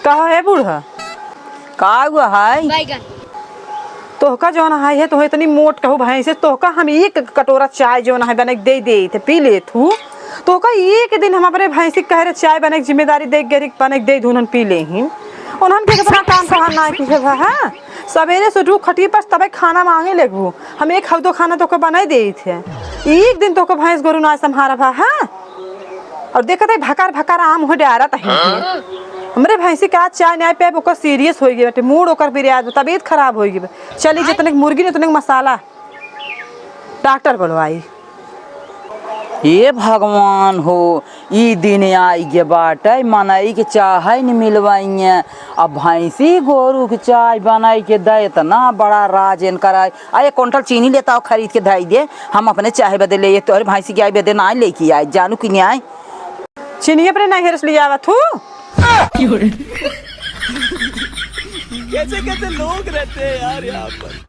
कहा है बूढ़ा का हुआ है? बैगन। तोहका जो है है तो इतनी मोट कहू भाई से तोहका हम एक कटोरा चाय जो है बने दे दे थे पी ले थू तोहका एक दिन हम अपने भाई से कह रहे चाय बने की जिम्मेदारी दे गरी बने दे धुन पी ले ही उन्हन के अपना काम कहा ना कि है सवेरे से उठू खटिए पर तबे खाना मांगे लगू हम एक हफ्तो खाना तो बना दे थे एक दिन तो भैंस गोरू ना संहारा भा है और देखते भकार भकार आम हो डारा तही हमरे भैंसी का चाय नहीं पे ओकर सीरियस हो गई मूड ओकर बिरियाद तबीयत खराब हो गई चली जितने मुर्गी ने उतने मसाला डॉक्टर बुलवाई। ये भगवान हो ई दिन आई गे बाटे मनई के चाय नहीं मिलवाई अब भैंसी गोरू के चाय बनाई के दे इतना बड़ा राजन कराए एक क्विंटल चीनी लेता हो खरीद के दे दे हम अपने चाय बदे ले तो भैंसी की आई बदे ना लेके आए जानू कि नहीं आए चीनी अपने नहीं हेरस लिया आवा थू कैसे कैसे लोग रहते हैं यार यहाँ पर।